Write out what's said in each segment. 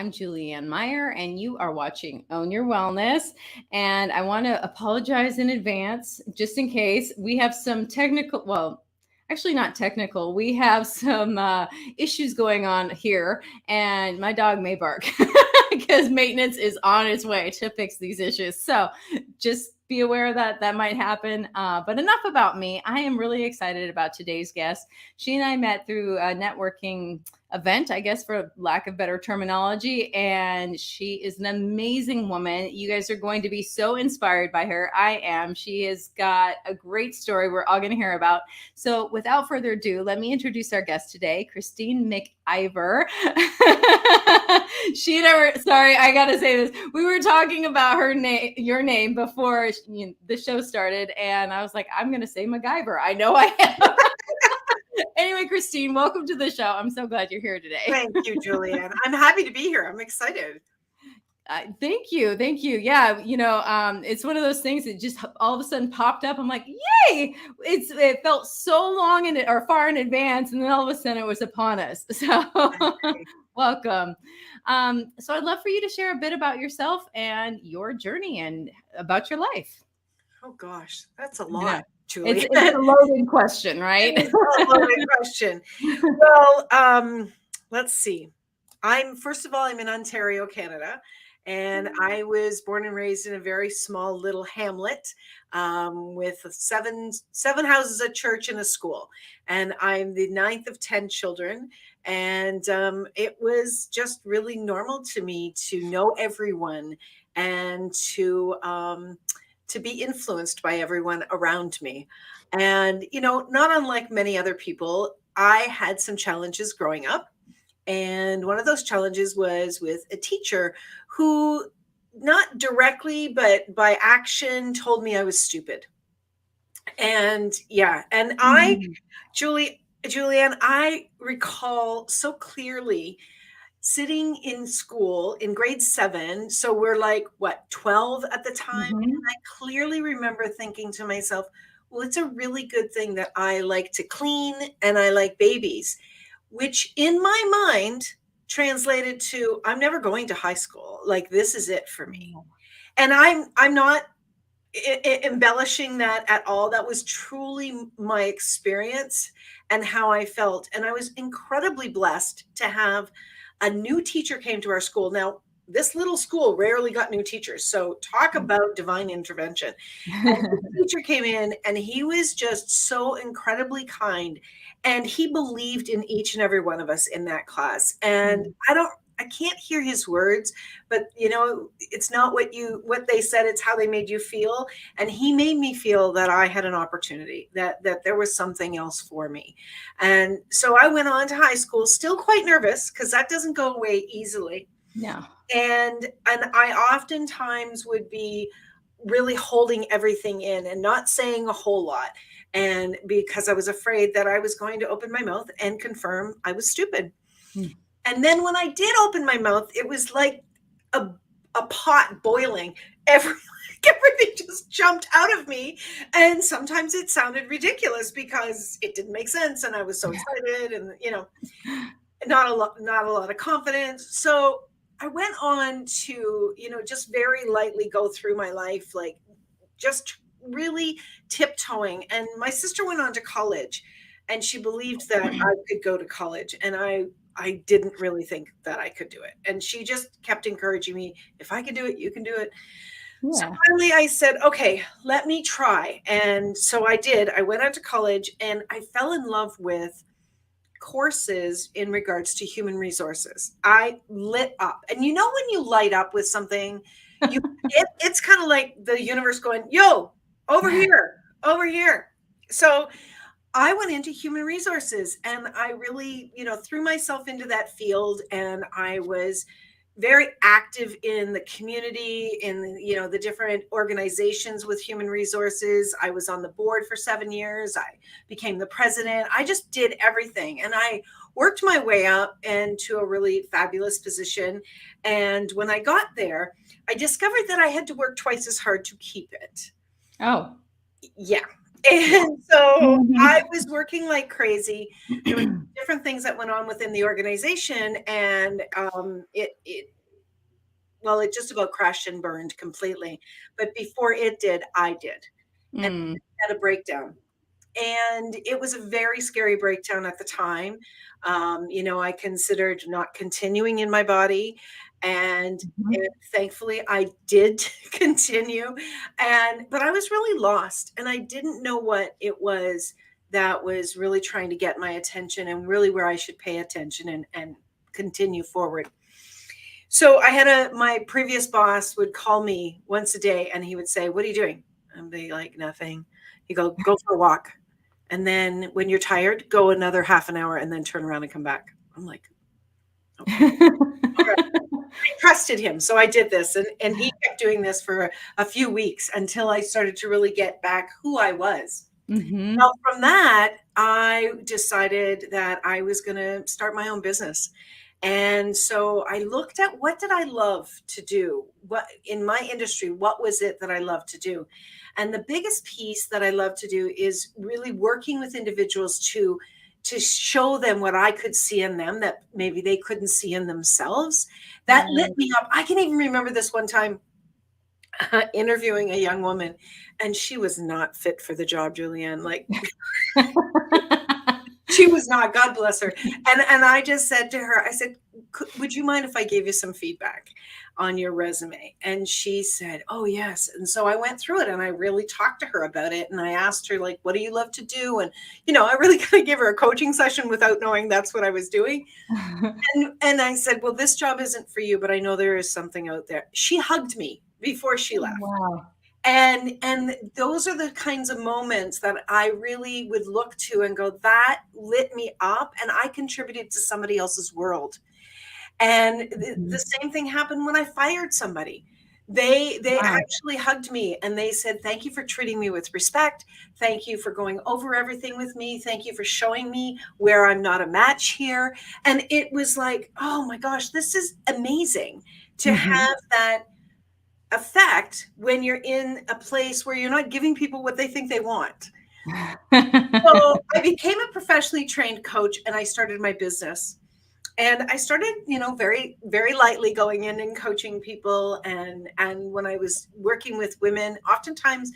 I'm Julianne Meyer, and you are watching Own Your Wellness. And I want to apologize in advance, just in case we have some actually not technical. We have some issues going on here, and my dog may bark because maintenance is on its way to fix these issues. So just be aware that that might happen. But enough about me. I am really excited about today's guest. She and I met through a networking event, I guess, for lack of better terminology. And she is an amazing woman. You guys are going to be so inspired by her. I am. She has got a great story we're all going to hear about. So without further ado, let me introduce our guest today, Christine McIver. She never, sorry, I got to say this. We were talking about your name before the show started. And I was like, I'm going to say MacGyver. I know I am. Anyway, Christine, welcome to the show. I'm so glad you're here today. Thank you, Julianne. I'm happy to be here. I'm excited. Thank you. Thank you. Yeah. It's one of those things that just all of a sudden popped up. I'm like, yay. It felt so long or far in advance. And then all of a sudden it was upon us. So welcome. So I'd love for you to share a bit about yourself and your journey and about your life. Oh gosh, that's a lot. Yeah. It's a loaded question, right? It's a loaded question. Well, let's see. First of all, I'm in Ontario, Canada, and I was born and raised in a very small little hamlet with seven houses, a church, and a school. And I'm the 9th of 10 children. And it was just really normal to me to know everyone and to be influenced by everyone around me. And, not unlike many other people, I had some challenges growing up. And one of those challenges was with a teacher who, not directly, but by action, told me I was stupid. And Julianne, I recall so clearly sitting in school in grade 7. So we're like, 12 at the time. Mm-hmm. And I clearly remember thinking to myself, well, it's a really good thing that I like to clean and I like babies, which in my mind translated to, I'm never going to high school. Like, this is it for me. And I'm not embellishing that at all. That was truly my experience and how I felt. And I was incredibly blessed to have a new teacher came to our school. Now, this little school rarely got new teachers. So talk about divine intervention. And the teacher came in and he was just so incredibly kind. And he believed in each and every one of us in that class. And I can't hear his words, but it's not what they said, it's how they made you feel. And he made me feel that I had an opportunity, that there was something else for me. And so I went on to high school, still quite nervous because that doesn't go away easily. No. And I oftentimes would be really holding everything in and not saying a whole lot. And because I was afraid that I was going to open my mouth and confirm I was stupid. And then when I did open my mouth, it was like a pot boiling. Everything just jumped out of me. And sometimes it sounded ridiculous because it didn't make sense. And I was so excited and, not a lot of confidence. So I went on to, just very lightly go through my life, like just really tiptoeing. And my sister went on to college and she believed that I could go to college. And I didn't really think that I could do it. And she just kept encouraging me, if I can do it, you can do it. Yeah. So finally I said, okay, let me try. And so I did. I went on to college and I fell in love with courses in regards to human resources. I lit up. And when you light up with something, it's kind of like the universe going, yo, over here. So I went into human resources and I really, threw myself into that field, and I was very active in the community, in the different organizations with human resources. I was on the board for 7 years. I became the president. I just did everything. And I worked my way up into a really fabulous position. And when I got there, I discovered that I had to work twice as hard to keep it. Oh. Yeah. And so I Mhm. was working like crazy. There were different things that went on within the organization, and well, it just about crashed and burned completely. But before it did, I did, and Mm. I had a breakdown. And it was a very scary breakdown at the time. I considered not continuing in my body, and Mhm. thankfully I did continue. But I was really lost, and I didn't know what it was that was really trying to get my attention, and really where I should pay attention and continue forward. So I had my previous boss would call me once a day, and he would say, "What are you doing?" I'd be like, "Nothing." He'd go for a walk. And then when you're tired, go another half an hour and then turn around and come back. I'm like, okay. All right. I trusted him. So I did this. And he kept doing this for a few weeks until I started to really get back who I was. Mhm. Well, from that, I decided that I was going to start my own business. And so I looked at what did I love to do? What in my industry, what was it that I love to do? And the biggest piece that I love to do is really working with individuals to show them what I could see in them that maybe they couldn't see in themselves. That lit Right. me up. I can even remember this one time interviewing a young woman, and she was not fit for the job, Julianne. Like she was not, God bless her. And I just said to her, I said, would you mind if I gave you some feedback on your resume? And she said, oh yes. And so I went through it and I really talked to her about it. And I asked her, like, what do you love to do? And, I really kind of gave her a coaching session without knowing that's what I was doing. And I said, well, this job isn't for you, but I know there is something out there. She hugged me before she left. Wow. And those are the kinds of moments that I really would look to and go, that lit me up and I contributed to somebody else's world. And the Mhm. same thing happened when I fired somebody. They Wow. actually hugged me and they said, thank you for treating me with respect. Thank you for going over everything with me. Thank you for showing me where I'm not a match here. And it was like, oh my gosh, this is amazing to Mhm. have that effect when you're in a place where you're not giving people what they think they want. So I became a professionally trained coach and I started my business. And I started, very, very lightly going in and coaching people. And when I was working with women, oftentimes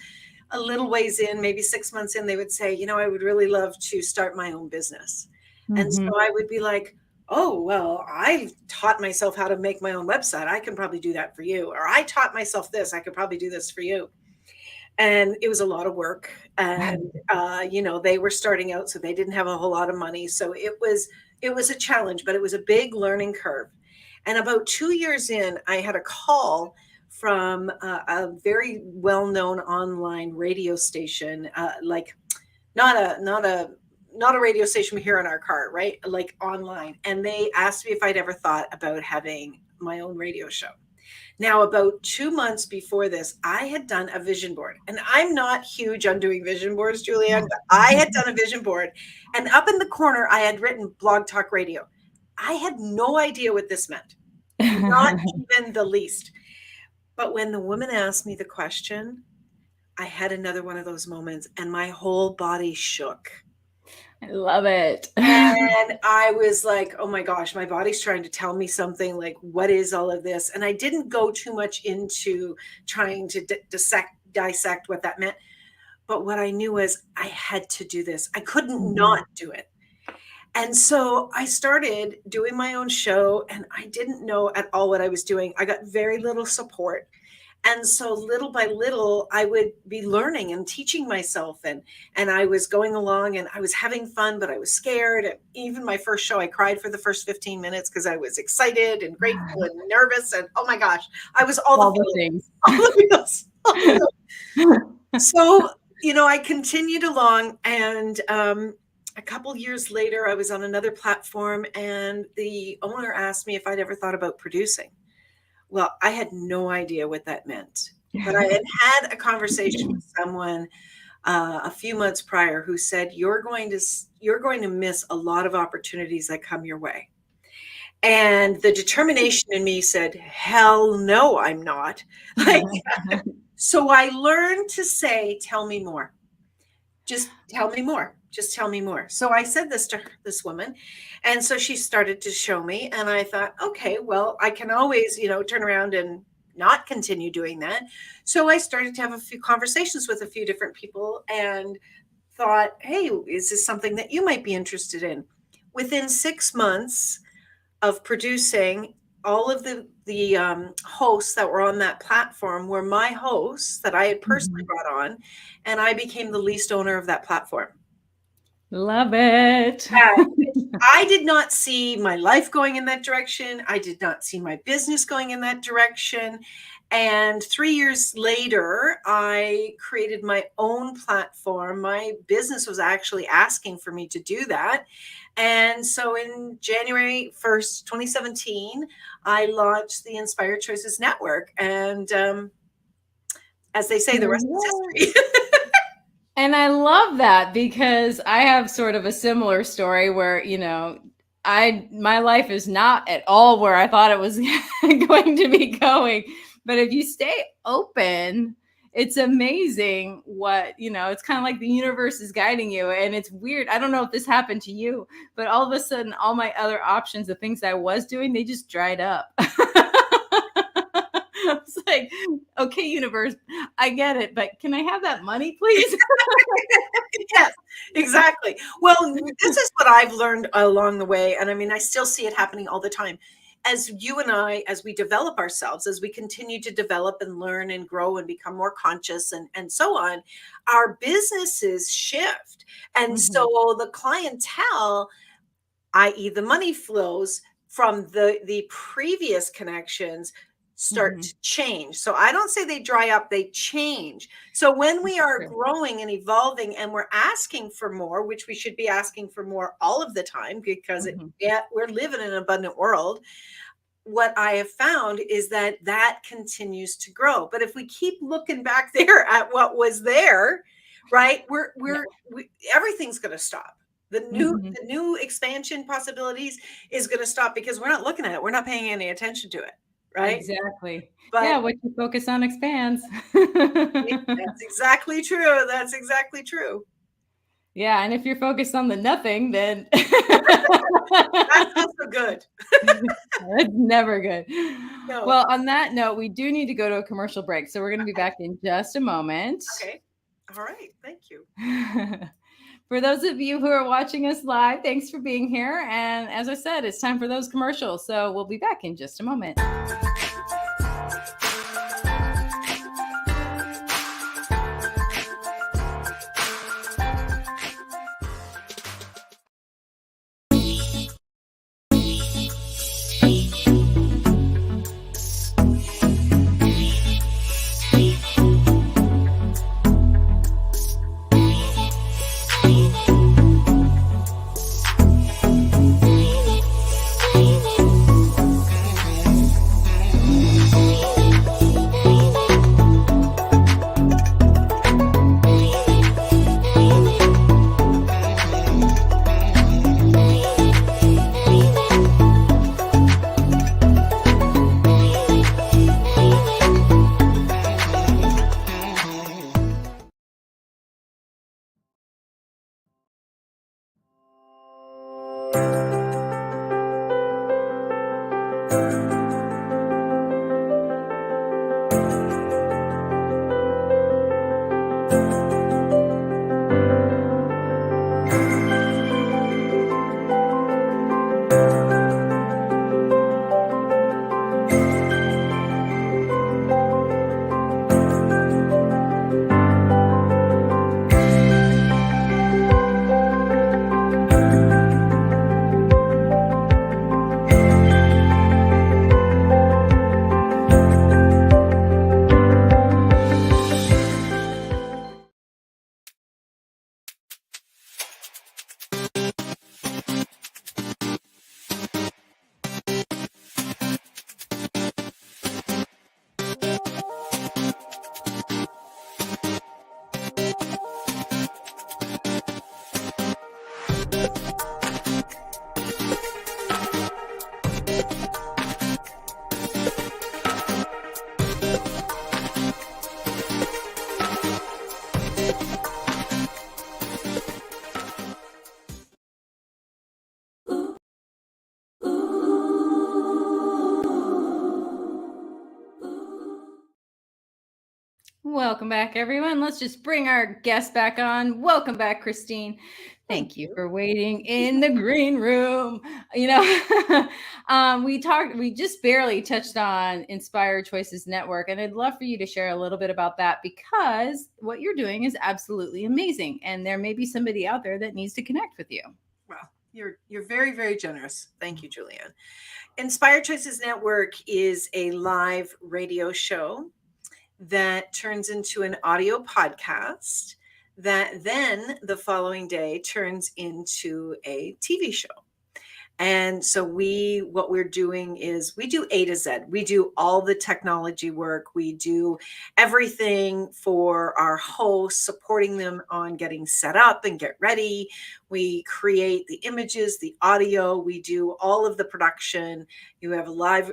a little ways in, maybe 6 months in, they would say, I would really love to start my own business. And so Mhm. I would be like, oh, well, I taught myself how to make my own website. I can probably do that for you. Or I taught myself this. I could probably do this for you. And it was a lot of work. And, they were starting out, so they didn't have a whole lot of money. So it was a challenge, but it was a big learning curve. And about 2 years in, I had a call from a very well-known online radio station, like not a radio station here in our car, right? Like online. And they asked me if I'd ever thought about having my own radio show. Now, about 2 months before this, I had done a vision board. And I'm not huge on doing vision boards, Julianne, but I had done a vision board. And up in the corner, I had written Blog Talk Radio. I had no idea what this meant, not even the least. But when the woman asked me the question, I had another one of those moments and my whole body shook. I love it. And I was like, oh my gosh, my body's trying to tell me something. Like, what is all of this? And I didn't go too much into trying to dissect what that meant. But what I knew was I had to do this. I couldn't Mhm. not do it. And so I started doing my own show, and I didn't know at all what I was doing. I got very little support. And so little by little, I would be learning and teaching myself, and I was going along and I was having fun, but I was scared. And even my first show, I cried for the first 15 minutes because I was excited and grateful and nervous. And oh my gosh, I was all the All the feelings, things. all the feels, all the feels. So, I continued along, and a couple years later, I was on another platform, and the owner asked me if I'd ever thought about producing. Well, I had no idea what that meant, but I had had a conversation with someone a few months prior who said, you're going to miss a lot of opportunities that come your way. And the determination in me said, hell no, I'm not. Like, so I learned to say, tell me more. just tell me more. Just tell me more. So I said this to her, this woman. And so she started to show me. And I thought, okay, well, I can always, turn around and not continue doing that. So I started to have a few conversations with a few different people and thought, hey, is this something that you might be interested in? Within 6 months of producing, all of the hosts that were on that platform were my hosts that I had personally brought on, and I became the least owner of that platform. Love it. I did not see my life going in that direction. I did not see my business going in that direction. And 3 years later, I created my own platform. My business was actually asking for me to do that. And so in January 1st, 2017, I launched the Inspired Choices Network. And as they say, the rest is history. And I love that because I have sort of a similar story where, my life is not at all where I thought it was going to be going. But if you stay open, it's amazing what, it's kind of like the universe is guiding you. And it's weird. I don't know if this happened to you, but all of a sudden, all my other options, the things I was doing, they just dried up. It's like, okay, universe, I get it, but can I have that money, please? Yes, exactly. Well, this is what I've learned along the way. And I mean, I still see it happening all the time. As you and I, as we develop ourselves, as we continue to develop and learn and grow and become more conscious and so on, our businesses shift. And so the clientele, i.e. the money flows from the previous connections, start to change. So I don't say they dry up, they change. So when we are growing and evolving and we're asking for more, which we should be asking for more all of the time because we're living in an abundant world, what I have found is that continues to grow. But if we keep looking back there at what was there, right, everything's going to stop. The new expansion possibilities is going to stop because we're not looking at it. We're not paying any attention to it. Right? Exactly. But what you focus on expands. That's exactly true. That's exactly true. Yeah. And if you're focused on the nothing, then that's also good. It's never good. No. Well, on that note, we do need to go to a commercial break. So we're going to be back in just a moment. Okay. All right. Thank you. For those of you who are watching us live, thanks for being here. And as I said, it's time for those commercials. So we'll be back in just a moment. Welcome back, everyone. Let's just bring our guest back on. Welcome back, Christine. Thank Thank you you. for waiting in the green room. We just barely touched on Inspired Choices Network, and I'd love for you to share a little bit about that because what you're doing is absolutely amazing, and there may be somebody out there that needs to connect with you. Well, you're very, very generous. Thank you, Julianne. Inspired Choices Network is a live radio show that turns into an audio podcast that then the following day turns into a TV show. And so what we're doing is we do A to Z. We do all the technology work. We do everything for our hosts, supporting them on getting set up and get ready. We create the images, the audio. We do all of the production. You have a live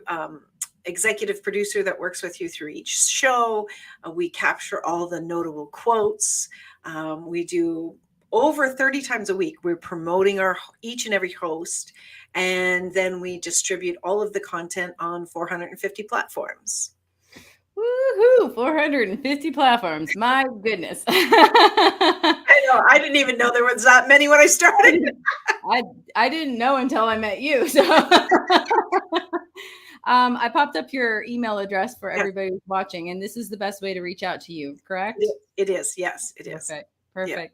executive producer that works with you through each show. We capture all the notable quotes. We do over 30 times a week. We're promoting each and every host, and then we distribute all of the content on 450 platforms. Woohoo! 450 platforms. My goodness. I know. I didn't even know there was that many when I started. I, I didn't know until I met you. So I popped up your email address for Yes, everybody who's watching, and this is the best way to reach out to you, correct? it is. Yes, it is. Perfect. Yeah.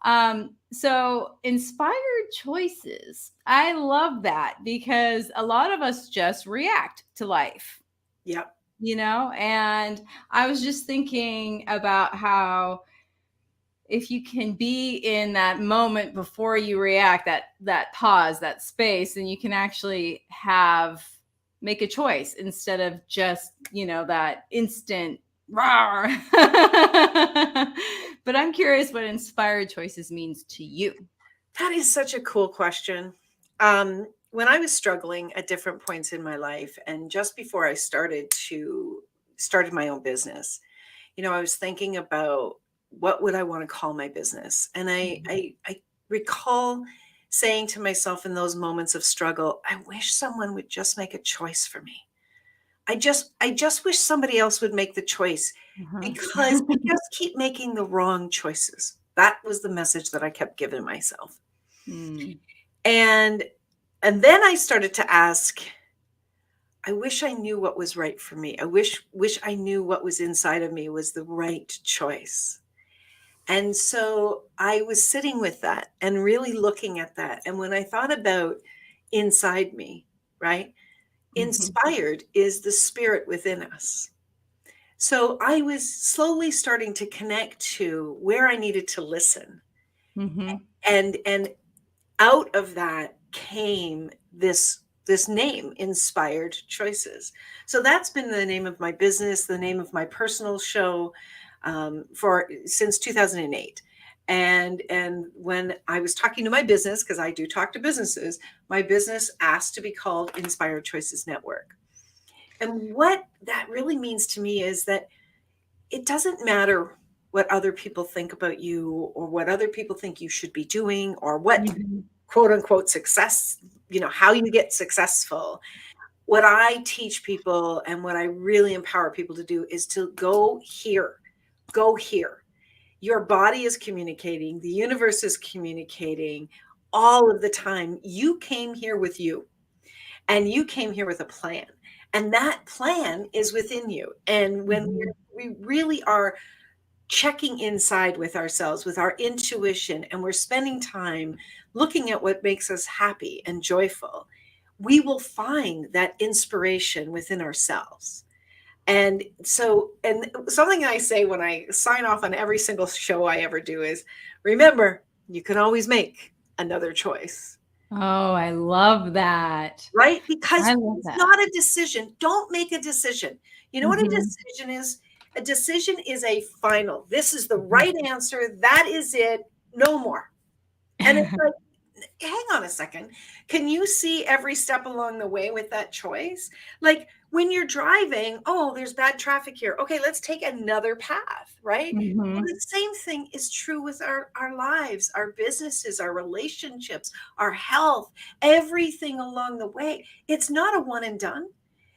Perfect. So inspired choices. I love that because a lot of us just react to life, Yep. and I was just thinking about how if you can be in that moment before you react, that pause, that space, and you can actually make a choice instead of just that instant rawr. But I'm curious what inspired choices means to you. That is such a cool question. When I was struggling at different points in my life, and just before I started my own business, I was thinking about what would I want to call my business, and I recall saying to myself in those moments of struggle, I wish someone would just make a choice for me. I just wish somebody else would make the choice because I just keep making the wrong choices. That was the message that I kept giving myself. Mm. And then I started to ask, I wish I knew what was right for me. I wish I knew what was inside of me was the right choice. And so I was sitting with that and really looking at that. And when I thought about inside me, right? Inspired is the spirit within us. So I was slowly starting to connect to where I needed to listen. Mm-hmm. And out of that came this name, Inspired Choices. So that's been the name of my business, the name of my personal show, for since 2008. And when I was talking to my business, because I do talk to businesses, my business asked to be called Inspired Choices Network. And what that really means to me is that it doesn't matter what other people think about you or what other people think you should be doing or what Mm-hmm. quote unquote success, how you get successful. What I teach people and what I really empower people to do is to go here. Go here. Your body is communicating, the universe is communicating all of the time. You came here with you, and you came here with a plan. And that plan is within you. And when Mm-hmm. we really are checking inside with ourselves, with our intuition, and we're spending time looking at what makes us happy and joyful, we will find that inspiration within ourselves. And so, and something I say when I sign off on every single show I ever do is remember, you can always make another choice. Oh, I love that. Right? Because I love it's that. not a decision. Don't make a decision. You know what a Mm-hmm. decision is? A decision is a final. This is the right Mm-hmm. answer. That is it. No more. And it's like, hang on a second. Can you see every step along the way with that choice? Like when you're driving, oh, there's bad traffic here. Okay, let's take another path, right? Well, Mm-hmm. the same thing is true with our lives, our businesses, our relationships, our health, everything along the way. It's not a one and done.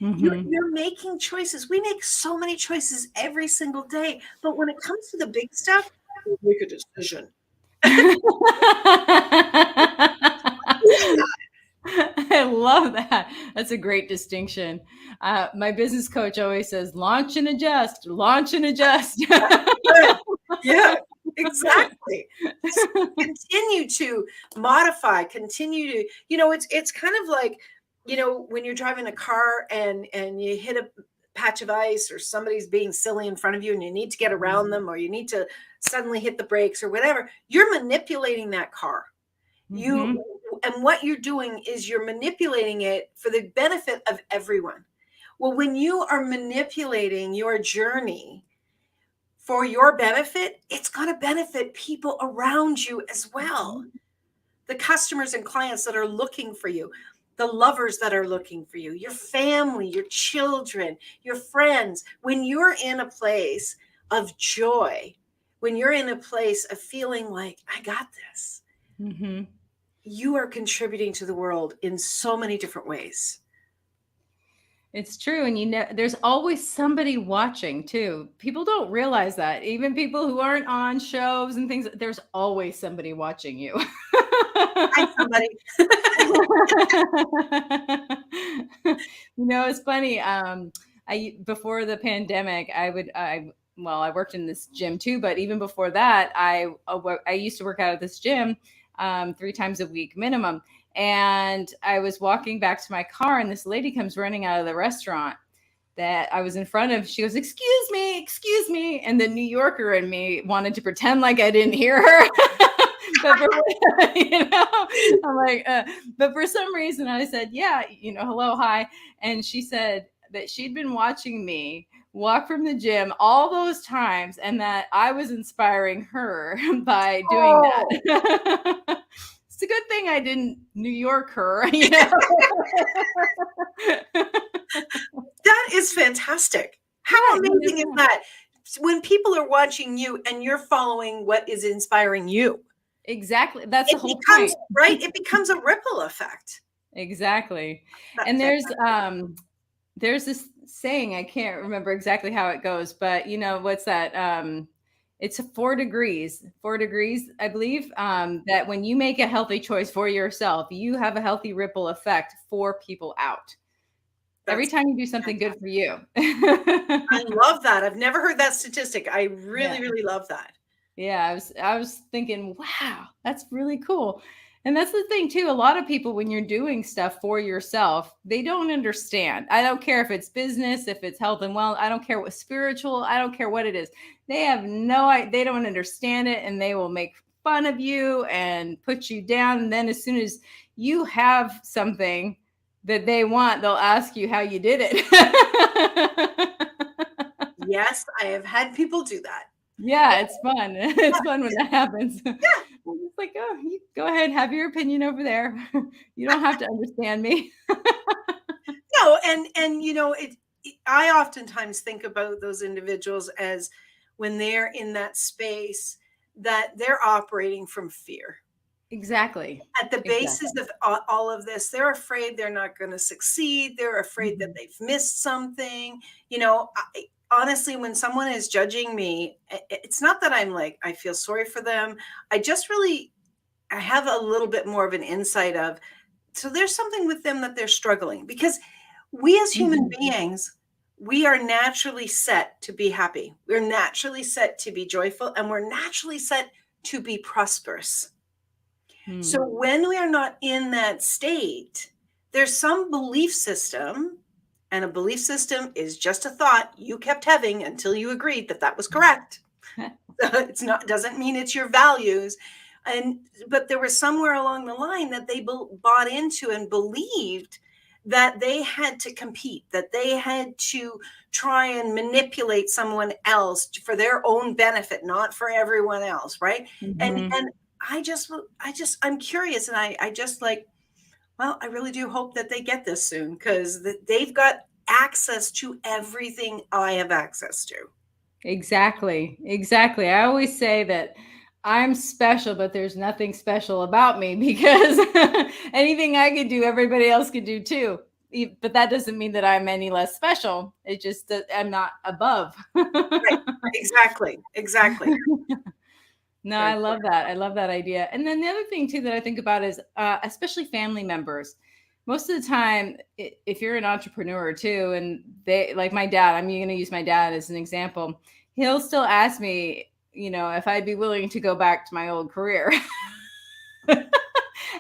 Mm-hmm. You're making choices. We make so many choices every single day, but when it comes to the big stuff, we make a decision. I love that. That's a great distinction. My business coach always says, launch and adjust, launch and adjust. Yeah, exactly. Just continue to modify, continue to, it's kind of like, when you're driving a car and you hit a patch of ice, or somebody's being silly in front of you and you need to get around them, or you need to suddenly hit the brakes or whatever, you're manipulating that car. Mm-hmm. And what you're doing is you're manipulating it for the benefit of everyone. Well, when you are manipulating your journey for your benefit, it's going to benefit people around you as well. The customers and clients that are looking for you, the lovers that are looking for you, your family, your children, your friends. When you're in a place of joy, when you're in a place of feeling like, I got this, Mm-hmm. you are contributing to the world in so many different ways. It's true. And there's always somebody watching too. People don't realize that. Even people who aren't on shows and things, there's always somebody watching you. Hi, somebody. It's funny. Before the pandemic, I worked in this gym too, but even before that, I used to work out at this gym 3 times a week minimum. And I was walking back to my car, and this lady comes running out of the restaurant that I was in front of. She goes, excuse me. And the New Yorker in me wanted to pretend like I didn't hear her. But I'm like, but for some reason I said, yeah, hello, hi. And she said that she'd been watching me walk from the gym all those times, and that I was inspiring her by doing that. It's a good thing I didn't New York her. That is fantastic. How amazing is that? When people are watching you and you're following what is inspiring you. Exactly. That's the whole point. point. Right? It becomes a ripple effect. Exactly. And there's this saying, I can't remember exactly how it goes, but what's that? It's 4 degrees, I believe, that when you make a healthy choice for yourself, you have a healthy ripple effect for people out. Every time you do something good for you. I love that. I've never heard that statistic. I really, really love that. Yeah, I was thinking, wow, that's really cool. And that's the thing too. A lot of people, when you're doing stuff for yourself, they don't understand. I don't care if it's business, if it's health and wellness. I don't care what spiritual. I don't care what it is. They have they don't understand it, and they will make fun of you and put you down. And then as soon as you have something that they want, they'll ask you how you did it. Yes, I have had people do that. Yeah, it's fun. It's fun when that happens. Yeah. It's like, oh, you go ahead, have your opinion over there. You don't have to understand me. No, and I oftentimes think about those individuals as, when they're in that space, that they're operating from fear. Exactly. At the basis of all of this, they're afraid they're not going to succeed. They're afraid that they've missed something. Honestly, when someone is judging me, it's not that I'm like, I feel sorry for them. I have a little bit more of an insight of, so there's something with them that they're struggling, because we as human beings, we are naturally set to be happy. We're naturally set to be joyful, and we're naturally set to be prosperous. So when we are not in that state, there's some belief system, and a belief system is just a thought you kept having until you agreed that was correct. Doesn't mean it's your values. But there was somewhere along the line that they bought into and believed that they had to compete, that they had to try and manipulate someone else for their own benefit, not for everyone else, right? And I'm curious, and I just like, well, I really do hope that they get this soon, because they've got access to everything I have access to. Exactly. I always say that I'm special, but there's nothing special about me, because anything I could do, everybody else could do too. but that doesn't mean that I'm any less special. It just that I'm not above. Right. Exactly. Exactly. No, Very I love cool. that. I love that idea. And then the other thing too that I think about is, especially family members. Most of the time, if you're an entrepreneur too, and they like my dad, I'm going to use my dad as an example. He'll still ask me, if I'd be willing to go back to my old career.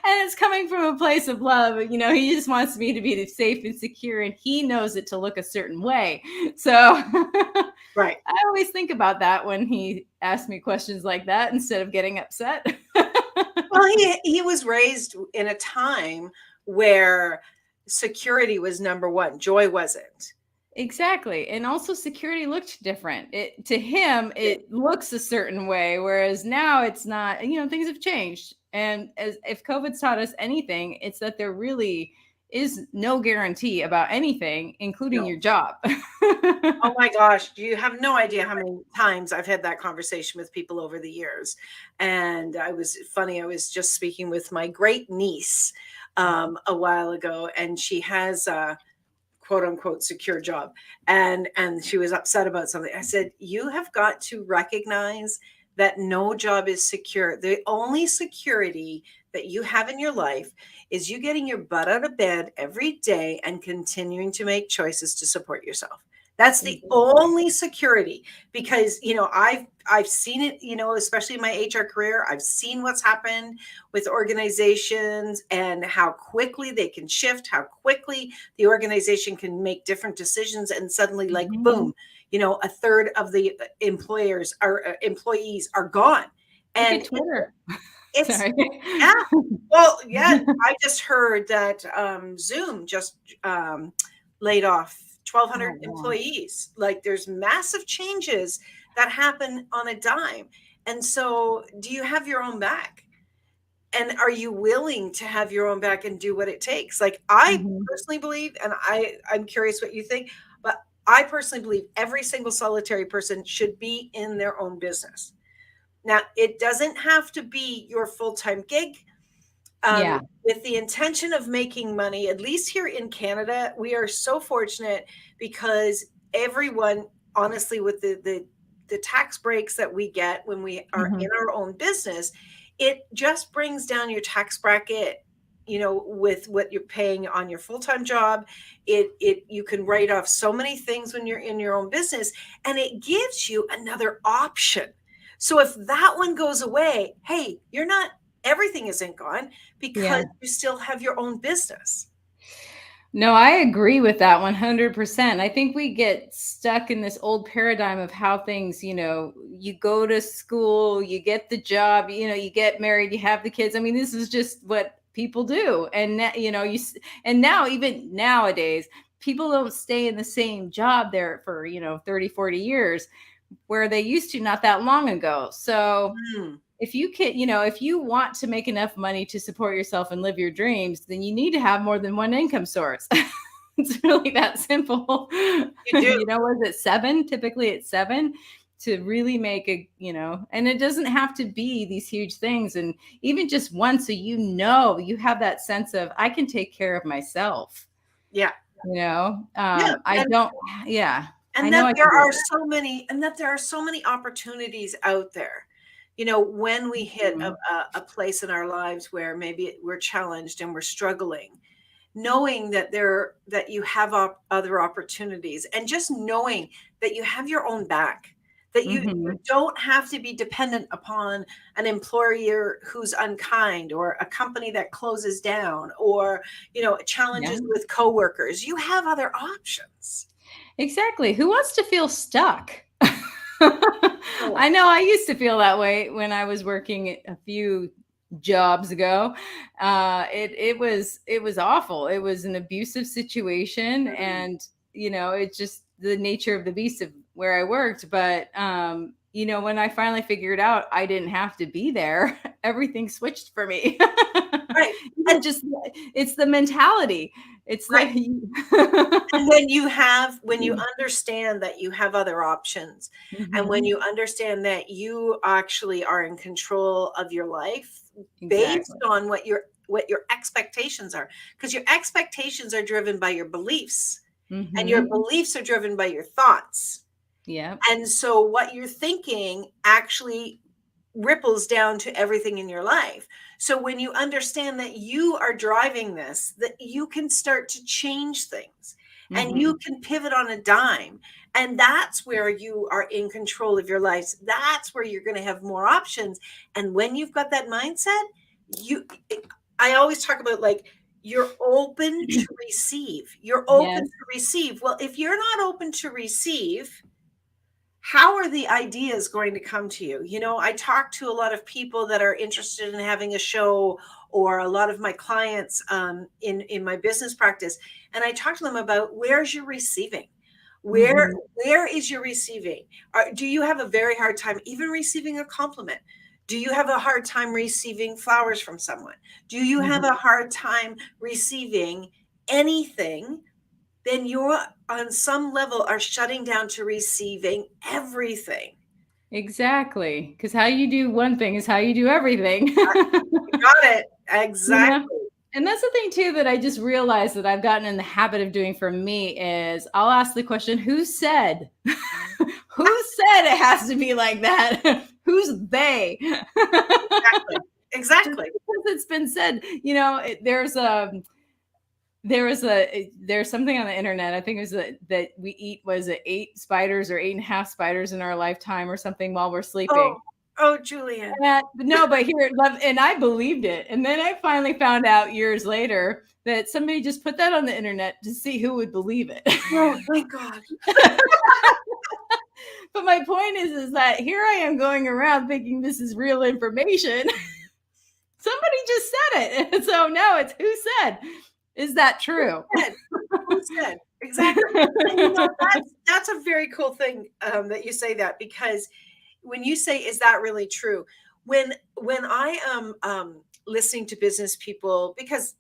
And it's coming from a place of love. He just wants me to be safe and secure, and he knows it to look a certain way. So Right. I always think about that when he asks me questions like that instead of getting upset. Well, he was raised in a time where security was number one. Joy wasn't. Exactly. And also security looked different. It to him it looks a certain way, whereas now it's not. Things have changed. And as if COVID's taught us anything, it's that there really is no guarantee about anything, including No. your job. Oh my gosh, you have no idea how many times I've had that conversation with people over the years. And I was just speaking with my great niece a while ago, and she has a quote unquote secure job. And she was upset about something. I said, you have got to recognize that no job is secure. The only security that you have in your life is you getting your butt out of bed every day and continuing to make choices to support yourself. That's the only security, because I've seen it, especially in my HR career. I've seen what's happened with organizations and how quickly they can shift, how quickly the organization can make different decisions, and suddenly, like, boom, a third of the employees are gone. Look And at Twitter. it's Sorry. yeah. Well, yeah, I just heard that Zoom just laid off 1,200 Oh, wow. employees. Like, there's massive changes that happen on a dime. And so, do you have your own back? And are you willing to have your own back and do what it takes? Like, I Mhm. personally believe, and I'm curious what you think, but I personally believe every single solitary person should be in their own business. Now, it doesn't have to be your full-time gig. Yeah. With the intention of making money. At least here in Canada, we are so fortunate, because everyone, honestly, with the tax breaks that we get when we are in Mhm. our own business, it just brings down your tax bracket, with what you're paying on your full-time job. It you can write off so many things when you're in your own business, and it gives you another option. So if that one goes away, hey, you're not everything isn't gone, because Yeah. you still have your own business. No, I agree with that 100%. I think we get stuck in this old paradigm of how things, you go to school, you get the job, you get married, you have the kids. I mean, this is just what people do. And, and now, even nowadays, people don't stay in the same job there for, 30, 40 years where they used to not that long ago. So, Mm, if you can, if you want to make enough money to support yourself and live your dreams, then you need to have more than one income source. It's really that simple. you do. Was it seven? Typically it's seven to really make and it doesn't have to be these huge things. And even just one, so you have that sense of, I can take care of myself. Yeah. Yeah. I And don't, yeah, I and know that I there can do are that. so many and that there are so many opportunities out there. When we hit Mhm. a place in our lives where maybe we're challenged and we're struggling, knowing that you have other opportunities, and just knowing that you have your own back, that you Mhm. don't have to be dependent upon an employer who's unkind, or a company that closes down, or Yeah. challenges with coworkers. You have other options. Exactly. Who wants to feel stuck? Oh, I know I used to feel that way when I was working a few jobs ago. It was awful. It was an abusive situation, mm, and it's just the nature of the beast of where I worked. But when I finally figured out I didn't have to be there, everything switched for me. right. Even And just it's the mentality. It's right. the And when you understand that you have other options, and when Mhm. you understand that you actually are in control of your life, based Exactly. on what your expectations are, because your expectations are driven by your beliefs, and your Mm-hmm. beliefs are driven by your thoughts. Yeah. And so what you're thinking actually ripples down to everything in your life. So when you understand that you are driving this, that you can start to change things and Mm-hmm. you can pivot on a dime. And that's where you are in control of your life. That's where you're going to have more options. And when you've got that mindset, you, I always talk about like, you're open to receive. You're open Yes. to receive. Well, if you're not open to receive, how are the ideas going to come to you? You know, I talk to a lot of people that are interested in having a show, or a lot of my clients in my business practice, and I talk to them about, where's your receiving? Where Mm-hmm. where is your receiving? Do you have a very hard time even receiving a compliment? Do you have a hard time receiving flowers from someone? Do you have a hard time receiving anything? Then you on some level are shutting down to receiving everything. Exactly. Because how you do one thing is how you do everything. You got it. You know? Exactly. And that's the thing too that I just realized that I've gotten in the habit of doing for me is I'll ask the question, who said? Who said it has to be like that? Who's they? Exactly. Just Exactly. because it's been said, there's something on the internet. I think it was that we eat, was it 8 spiders or 8.5 spiders in our lifetime or something while we're sleeping. Oh, Julian. No, but here, and I believed it. And then I finally found out years later that somebody just put that on the internet to see who would believe it. Oh, thank God. But my point is that here I am going around thinking this is real information. Somebody just said it. And so now it's who said. Is that true? Who said? Exactly. And you know, that's a very cool thing that you say that, because when you say, is that really true? When I am listening to business people, because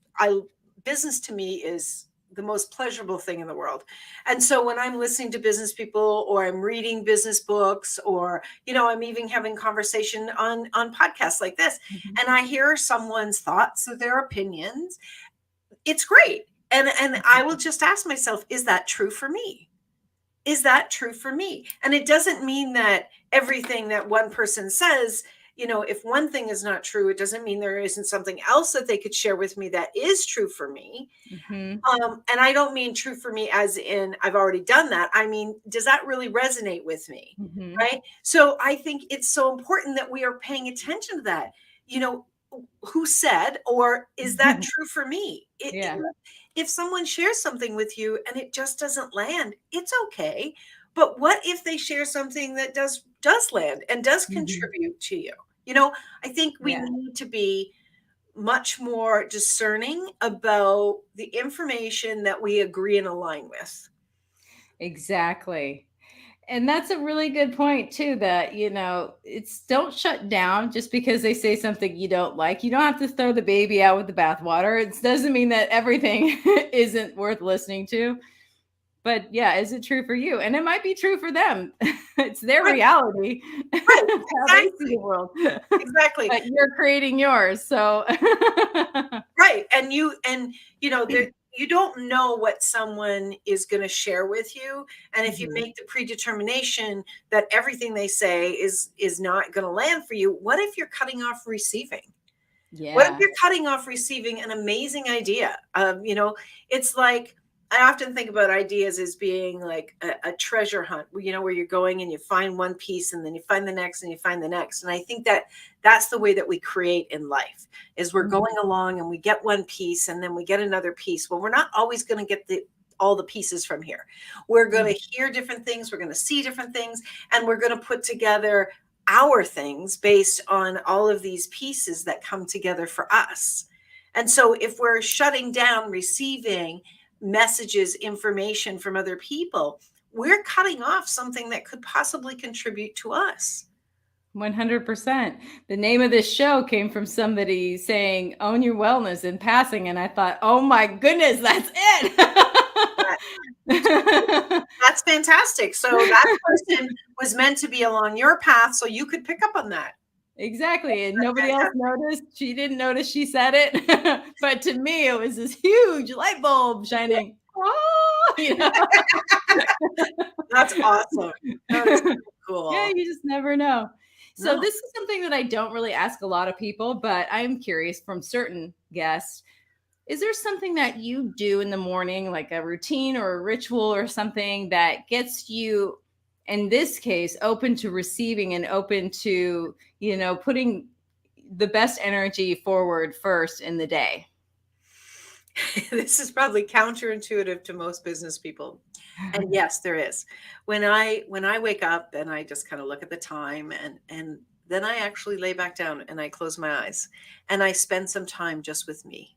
business to me is the most pleasurable thing in the world. And so when I'm listening to business people, or I'm reading business books, or I'm even having conversation on podcasts like this, Mhm. and I hear someone's thoughts or their opinions, it's great. And I will just ask myself, is that true for me? Is that true for me? And it doesn't mean that everything that one person says, if one thing is not true, it doesn't mean there isn't something else that they could share with me that is true for me. Mhm. And I don't mean true for me as in I've already done that. I mean, does that really resonate with me? Mhm. Right. So I think it's so important that we are paying attention to that. You know, who said, or is that true for me? Yeah. If someone shares something with you and it just doesn't land, it's okay. But what if they share something that does land and does Mhm. contribute to you? I think we Yeah. need to be much more discerning about the information that we agree and align with. Exactly. And that's a really good point too, that it's, don't shut down just because they say something you don't like. You don't have to throw the baby out with the bathwater. It doesn't mean that everything isn't worth listening to. But yeah, is it true for you? And it might be true for them. It's their Right, reality. right, How they see the exactly, world. exactly. But you're creating yours. So Right. You don't know what someone is going to share with you. And if you Mhm. make the predetermination that everything they say is not going to land for you, what if you're cutting off receiving? What if Yeah. you're cutting off receiving an amazing idea? It's like, I often think about ideas as being like a treasure hunt, where you're going and you find one piece and then you find the next and you find the next. And I think that that's the way that we create in life, is we're Mhm. going along and we get one piece and then we get another piece. Well, we're not always going to get all the pieces from here. We're going Mhm. to hear different things. We're going to see different things, and we're going to put together our things based on all of these pieces that come together for us. And so if we're shutting down receiving messages, information from other people, we're cutting off something that could possibly contribute to us. 100%. The name of this show came from somebody saying, own your wellness in passing. And I thought, oh my goodness, that's That- it. That's fantastic. So that person was meant to be along your path so you could pick up on that. Exactly. And nobody else noticed. She didn't notice she said it. But to me, it was this huge light bulb shining. Oh, That's awesome. That is so Yeah, cool. you just never know. So No. this is something that I don't really ask a lot of people, but I'm curious from certain guests. Is there something that you do in the morning, like a routine or a ritual or something that gets you, in this case, open to receiving and open to, putting the best energy forward first in the day? This is probably counterintuitive to most business people. And yes, there is. When I wake up and I just kind of look at the time, and then I actually lay back down and I close my eyes and I spend some time just with me.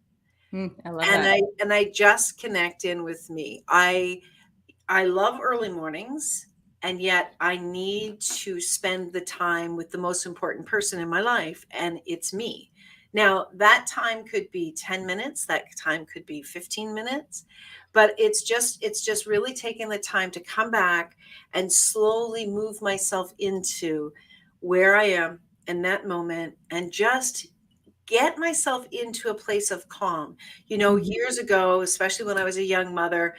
I love And that. I just connect in with me. I love early mornings, and yet I need to spend the time with the most important person in my life, and it's me. Now, that time could be 10 minutes, that time could be 15 minutes, but it's just really taking the time to come back and slowly move myself into where I am in that moment and just get myself into a place of calm. Mhm. Years ago, especially when I was a young mother,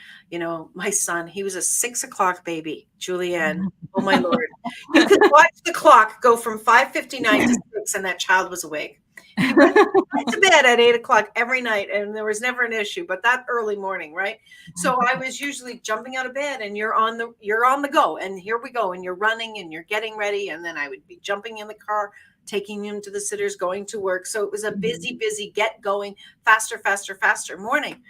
my son, he was a 6 o'clock baby, Julianne. Oh my Lord. You could watch the clock go from 5:59 to 6, and that child was awake. He went to bed at 8 o'clock every night, and there was never an issue, but that early morning, right? So I was usually jumping out of bed, and you're on the go, and here we go, and you're running and you're getting ready, and then I would be jumping in the car, taking him to the sitters, going to work. So it was a Mhm. busy, get going, faster, faster, faster morning.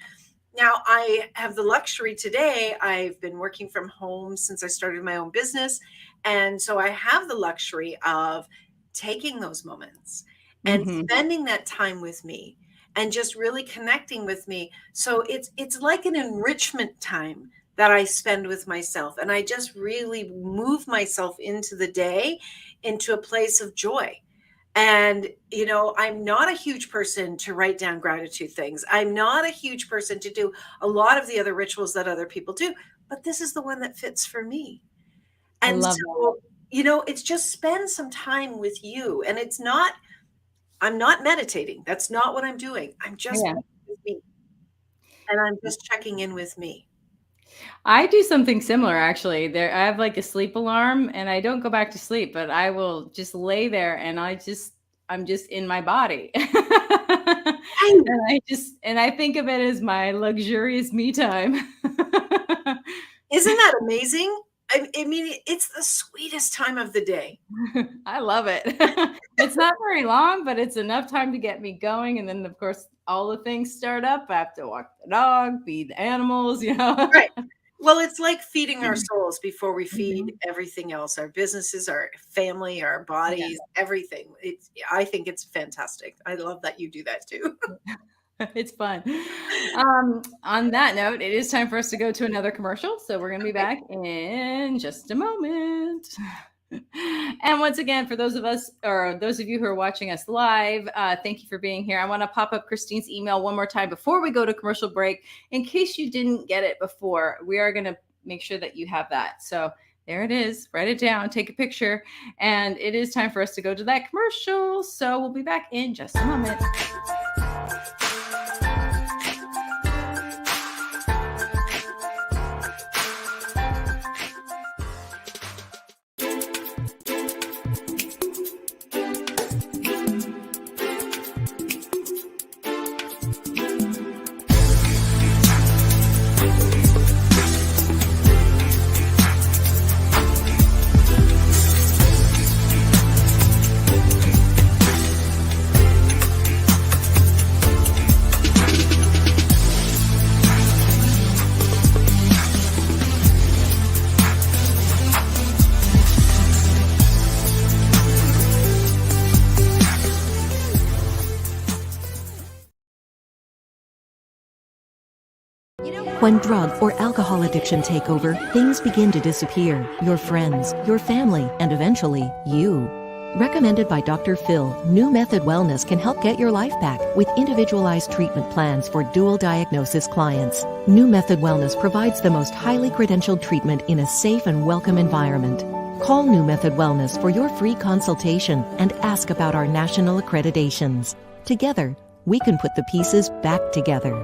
Now I have the luxury today. I've been working from home since I started my own business. And so I have the luxury of taking those moments and Mhm. spending that time with me and just really connecting with me. So it's like an enrichment time that I spend with myself. And I just really move myself into the day into a place of joy. And, I'm not a huge person to write down gratitude things. I'm not a huge person to do a lot of the other rituals that other people do, but this is the one that fits for me. I And love that. so, it's just spend some time with you. And I'm not meditating. That's not what I'm doing. I'm just Yeah. with me, and I'm just checking in with me. I do something similar actually. I have like a sleep alarm and I don't go back to sleep, but I will just lay there and I'm just in my body. Right. And I think of it as my luxurious me time. Isn't that amazing? I mean, it's the sweetest time of the day. I love it. It's not very long, but it's enough time to get me going. And then, of course, all the things start up. I have to walk the dog, feed the animals. Right. Well, it's like feeding our souls before we feed Mhm. everything else, our businesses, our family, our Yeah. bodies, everything. I think it's fantastic. I love that you do that too. It's fun. On that note, it is time for us to go to another commercial. So we're going to be Okay. back in just a moment. And once again, for those of us or those of you who are watching us live, thank you for being here. I want to pop up Christine's email one more time before we go to commercial break. In case you didn't get it before, we are going to make sure that you have that. So there it is. Write it down, take a picture, and it is time for us to go to that commercial. So we'll be back in just a moment. When drug or alcohol addiction take over, things begin to disappear. Your friends, your family, and eventually, you. Recommended by Dr. Phil, New Method Wellness can help get your life back with individualized treatment plans for dual diagnosis clients. New Method Wellness provides the most highly credentialed treatment in a safe and welcome environment. Call New Method Wellness for your free consultation and ask about our national accreditations. Together, we can put the pieces back together.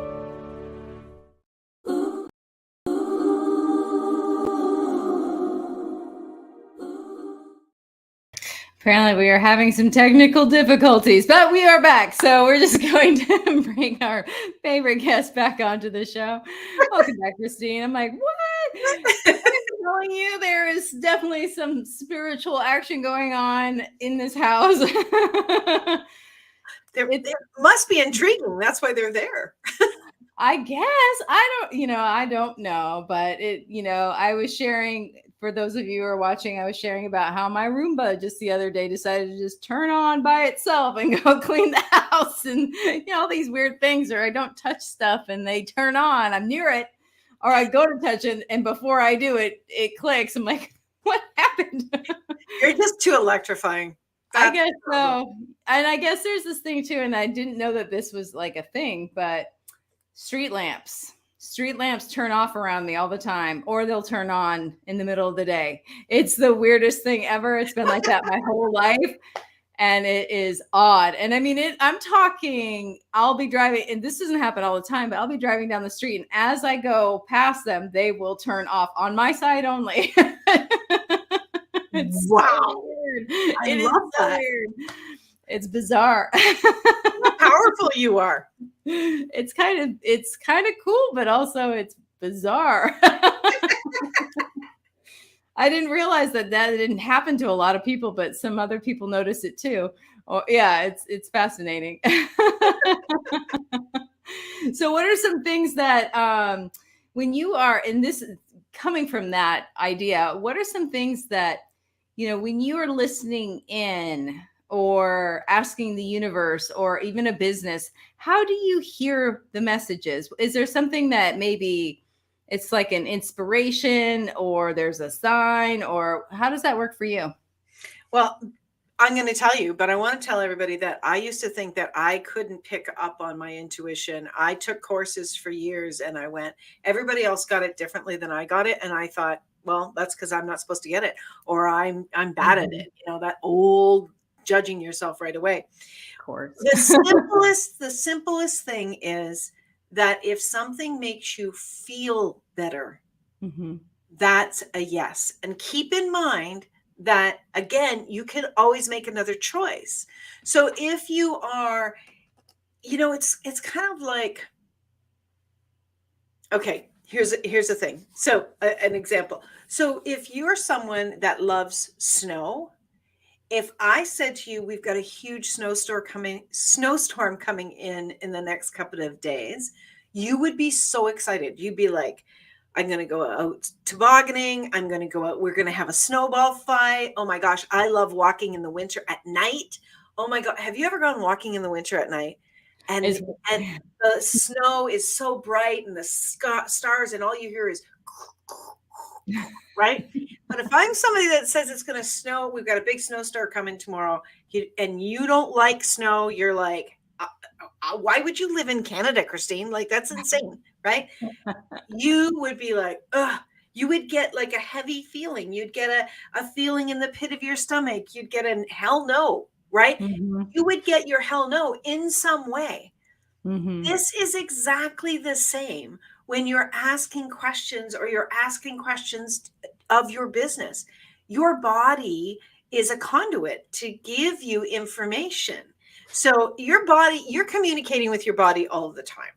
Apparently, we are having some technical difficulties, but we are back. So we're just going to bring our favorite guest back onto the show. Welcome back, Christine. I'm like, what? I'm telling you, there is definitely some spiritual action going on in this house. It must be intriguing. That's why they're there. I guess I don't know, but I was sharing, for those of you who are watching, I was sharing about how my Roomba just the other day decided to just turn on by itself and go clean the house, and all these weird things, or I don't touch stuff and they turn on. I'm near it, or I go to touch it, and before I do it, it clicks. I'm like, what happened? You're just too electrifying. I guess so. And I guess there's this thing too, and I didn't know that this was like a thing, but street lamps turn off around me all the time, or they'll turn on in the middle of the day. It's the weirdest thing ever. It's been like that my whole life, and it is odd. And I mean, I'm talking, I'll be driving, and this doesn't happen all the time, but I'll be driving down the street, and as I go past them, they will turn off on my side only. It's wow. So weird. I love that. Weird. It's bizarre. How powerful you are. It's kind of cool, but also it's bizarre. I didn't realize that didn't happen to a lot of people, but some other people notice it too. Oh, yeah, it's fascinating. So what are some things that when you are, and this is coming from that idea, what are some things that, when you are listening in or asking the universe or even a business, how do you hear the messages? Is there something that maybe it's like an inspiration, or there's a sign, or how does that work for you? Well, I'm going to tell you, but I want to tell everybody that I used to think that I couldn't pick up on my intuition. I took courses for years and I went, everybody else got it differently than I got it. And I thought, well, that's because I'm not supposed to get it, or I'm bad at it. That old judging yourself right away. Of course. The simplest thing is that if something makes you feel better, that's a yes. And keep in mind that, again, you can always make another choice. So if you are, it's kind of like, okay, here's the thing. So an example. So if you're someone that loves snow, if I said to you, we've got a huge snowstorm coming in the next couple of days, you would be so excited. You'd be like, I'm going to go out tobogganing. I'm going to go out. We're going to have a snowball fight. Oh my gosh. I love walking in the winter at night. Oh my God. Have you ever gone walking in the winter at night? And the snow is so bright and the stars, and all you hear is right. But if I'm somebody that says it's going to snow, we've got a big snowstorm coming tomorrow, and you don't like snow, you're like, why would you live in Canada, Christine? Like, that's insane, right? You would be like, ugh. You would get like a heavy feeling. You'd get a feeling in the pit of your stomach. You'd get a hell no, right? You would get your hell no in some way. This is exactly the same when you're asking questions, or you're asking questions of your business. Your body is a conduit to give you information. So your body, you're communicating with your body all the time.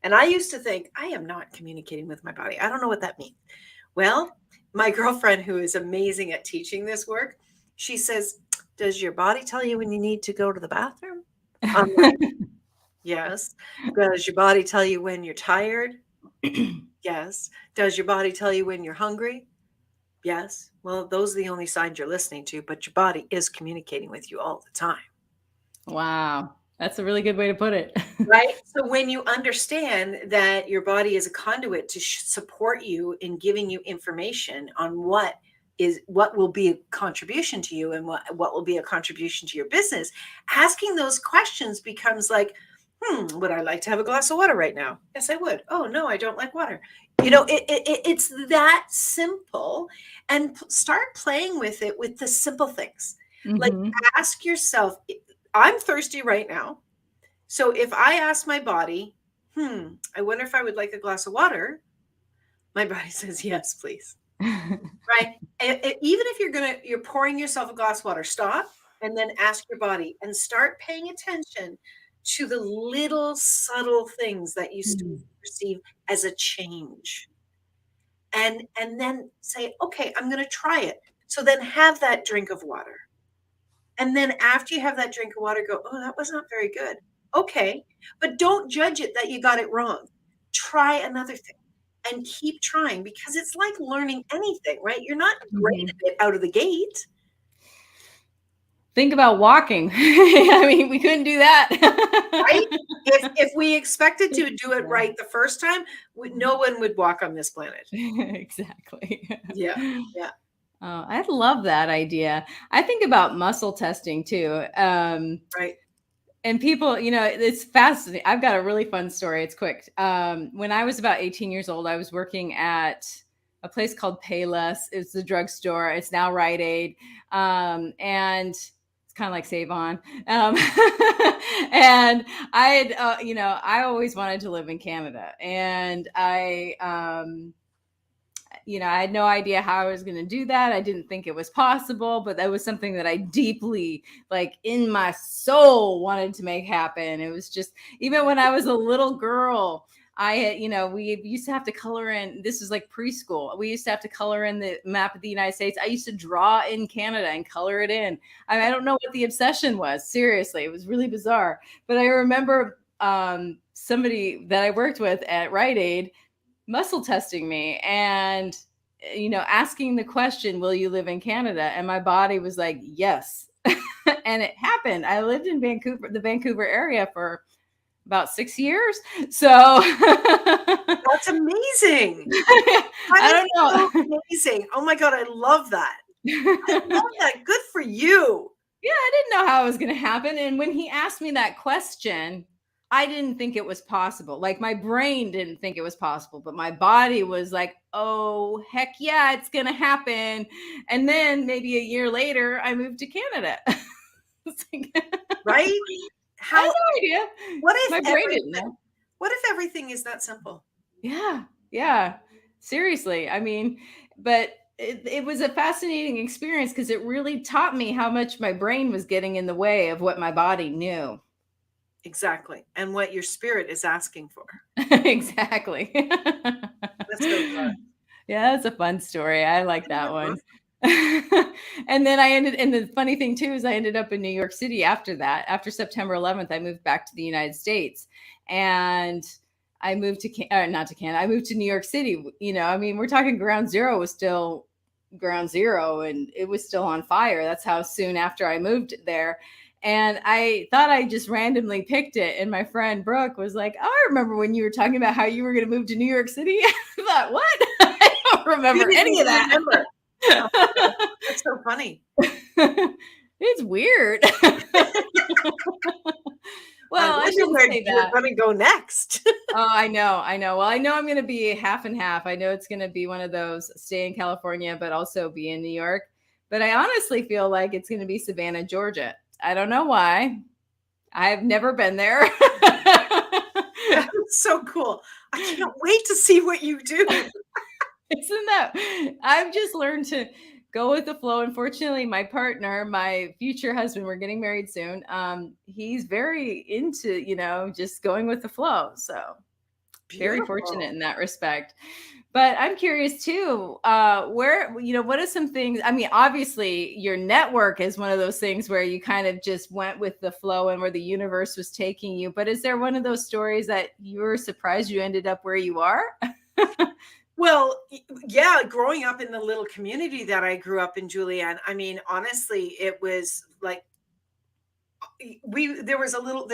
And I used to think, I am not communicating with my body. I don't know what that means. Well, my girlfriend, who is amazing at teaching this work, she says, does your body tell you when you need to go to the bathroom? I'm like, yes. Does your body tell you when you're tired? Yes. Does your body tell you when you're hungry? Yes. Well, those are the only signs you're listening to, but your body is communicating with you all the time. Wow. That's a really good way to put it. Right? So when you understand that your body is a conduit to support you in giving you information on what will be a contribution to you and what will be a contribution to your business, asking those questions becomes like, would I like to have a glass of water right now? Yes, I would. Oh, no, I don't like water. It's that simple, and start playing with it with the simple things. Like, Mm-hmm. ask yourself, I'm thirsty right now. So if I ask my body, I wonder if I would like a glass of water, my body says, yes, please. Right? Even if you're pouring yourself a glass of water, stop and then ask your body and start paying attention to the little subtle things that you start to perceive as a change. And then say, okay, I'm going to try it. So then have that drink of water. And then after you have that drink of water, go, oh, that was not very good. Okay. But don't judge it that you got it wrong. Try another thing and keep trying, because it's like learning anything, right? You're not great at it out of the gate. Think about walking. I mean, we couldn't do that. Right? If we expected to do it right the first time, no one would walk on this planet. Exactly. Yeah. Yeah. Oh, I love that idea. I think about muscle testing too. Right. And people, it's fascinating. I've got a really fun story. It's quick. When I was about 18 years old, I was working at a place called Payless. It's the drugstore. It's now Rite Aid. And it's kind of like Save On. And I had, I always wanted to live in Canada. And I had no idea how I was going to do that. I didn't think it was possible, but that was something that I deeply, like in my soul, wanted to make happen. It was just, even when I was a little girl, I had, we used to have to color in, this was like preschool. We used to have to color in the map of the United States. I used to draw in Canada and color it in. I don't know what the obsession was. Seriously, it was really bizarre. But I remember somebody that I worked with at Rite Aid muscle testing me and asking the question, will you live in Canada? And my body was like, yes. And it happened. I lived in the Vancouver area for about 6 years. So that's amazing. I don't know. So amazing. Oh my God, I love that. I love that. Good for you. Yeah, I didn't know how it was going to happen. And when he asked me that question, I didn't think it was possible. Like, my brain didn't think it was possible, but my body was like, oh, heck yeah, it's going to happen. And then maybe a year later, I moved to Canada. Right? I had no idea. What if my brain didn't know? What if everything is that simple? Yeah. Seriously. I mean, but it was a fascinating experience because it really taught me how much my brain was getting in the way of what my body knew. Exactly. And what your spirit is asking for. Exactly. That's so fun. Yeah, that's a fun story. I like that one. And then and the funny thing too is I ended up in New York City after that. After September 11th, I moved back to the United States, and I moved not to Canada. I moved to New York City. We're talking ground zero was still ground zero, and it was still on fire. That's how soon after I moved there. And I thought I just randomly picked it. And my friend Brooke was like, oh, I remember when you were talking about how you were going to move to New York City. I thought, what? I don't remember any of that. Oh, that's so funny. It's weird. Well, I shouldn't say that. You're going to go next. Oh, I know. Well, I know I'm going to be half and half. I know it's going to be one of those stay in California, but also be in New York. But I honestly feel like it's going to be Savannah, Georgia. I don't know why. I've never been there. That's so cool. I can't wait to see what you do. Isn't that? I've just learned to go with the flow. Unfortunately, my partner, my future husband, we're getting married soon. He's very into, just going with the flow. So very fortunate in that respect. But I'm curious too, what are some things? I mean, obviously your network is one of those things where you kind of just went with the flow and where the universe was taking you. But is there one of those stories that you were surprised you ended up where you are? Well, yeah, growing up in the little community that I grew up in, Julianne, I mean, honestly, it was like, there's a little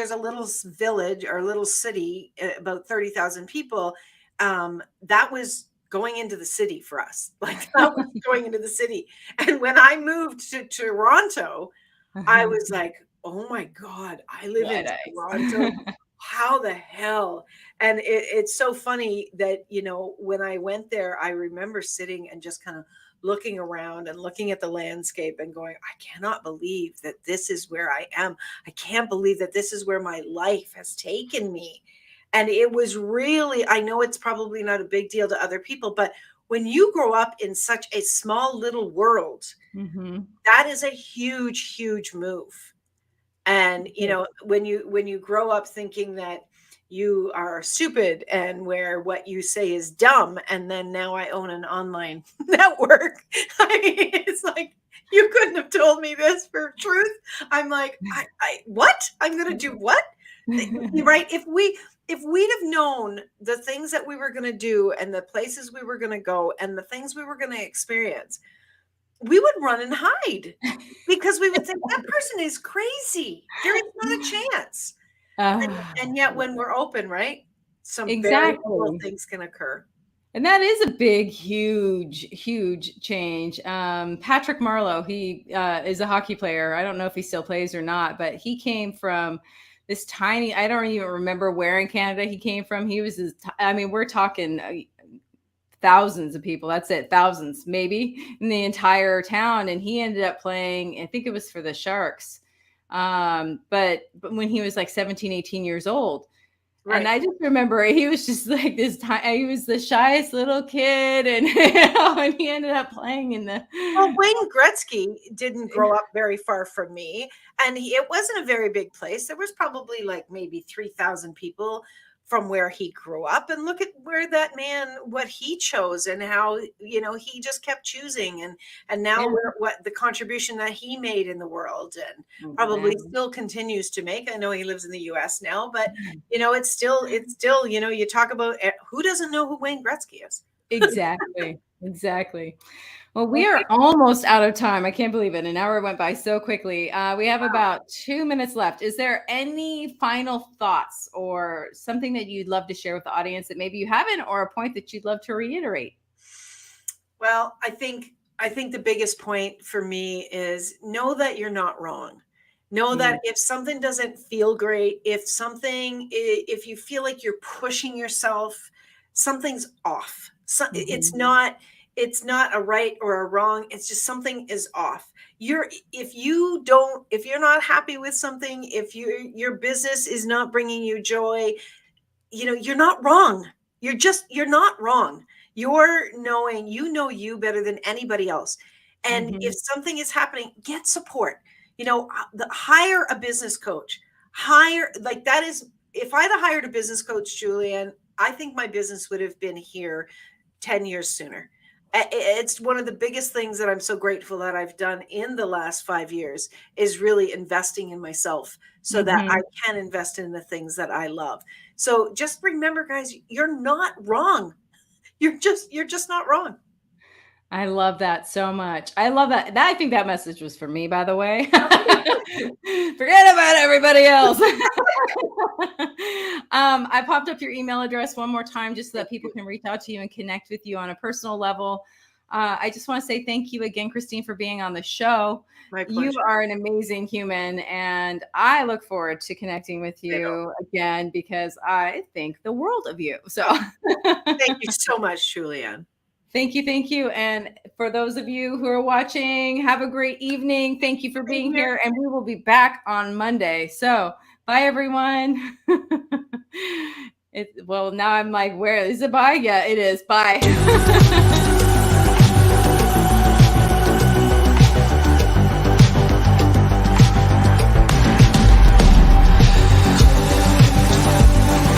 village or a little city, about 30,000 people. That was going into the city for us. Like, that was going into the city. And when I moved to Toronto, I was like, oh my God, I live in Toronto. how the hell? And it's so funny that, you know, when I went there, I remember sitting and just kind of looking around and looking at the landscape and going, I cannot believe that this is where I am. I can't believe that this is where my life has taken me. And it was really, I know it's probably not a big deal to other people, but when you grow up in such a small little world, that is a huge, huge move. And you know, when you grow up thinking that you are stupid and where what you say is dumb, and then now I own an online network, I mean, it's like, you couldn't have told me this for truth. I'm like, I what? I'm gonna do what? Right? If we'd have known the things that we were going to do and the places we were going to go and the things we were going to experience, we would run and hide, because we would think that person is crazy. There is not a chance. And yet when we're open, right? Some very cool things can occur. And that is a big, huge, huge change. Patrick Marleau, he is a hockey player. I don't know if he still plays or not, but he came from this tiny, I don't even remember where in Canada he came from. He was, I mean, we're talking thousands of people. That's it. Thousands, maybe, in the entire town. And he ended up playing, I think it was for the Sharks. But when he was like 17, 18 years old. Right. And I just remember he was just like this time, he was the shyest little kid, and, and he ended up playing in the. Well, Wayne Gretzky didn't grow up very far from me, and it wasn't a very big place. There was probably like maybe 3,000 people from where he grew up, and look at where that man, what he chose, and how, you know, he just kept choosing, and now what the contribution that he made in the world, and probably still continues to make. I know he lives in the US now, but you know, it's still, you know, you talk about who doesn't know who Wayne Gretzky is. Exactly. Well, we are almost out of time. I can't believe it. An hour went by so quickly. We have about 2 minutes left. Is there any final thoughts or something that you'd love to share with the audience that maybe you haven't, or a point that you'd love to reiterate? Well, I think the biggest point for me is know that you're not wrong. Know that if something doesn't feel great, if you feel like you're pushing yourself, something's off. So it's not a right or a wrong. It's just something is off. If you're not happy with something, if your business is not bringing you joy, you know, you're not wrong. You're not wrong. You're knowing, you know, you better than anybody else. And if something is happening, get support. You know, hire a business coach. If I'd have hired a business coach, Julianne, I think my business would have been here 10 years sooner. It's one of the biggest things that I'm so grateful that I've done in the last 5 years, is really investing in myself so that I can invest in the things that I love. So just remember, guys, you're not wrong. You're just not wrong. I love that so much. I love that. I think that message was for me, by the way. Forget about everybody else. I popped up your email address one more time just so that people can reach out to you and connect with you on a personal level. I just want to say thank you again, Christine, for being on the show. My pleasure. You are an amazing human, and I look forward to connecting with you again, because I think the world of you. So thank you so much, Julianne. Thank you. And for those of you who are watching, have a great evening. Thank you for being here. And we will be back on Monday. So bye, everyone. Well, now I'm like, where is it? Bye? Yeah, it is. Bye.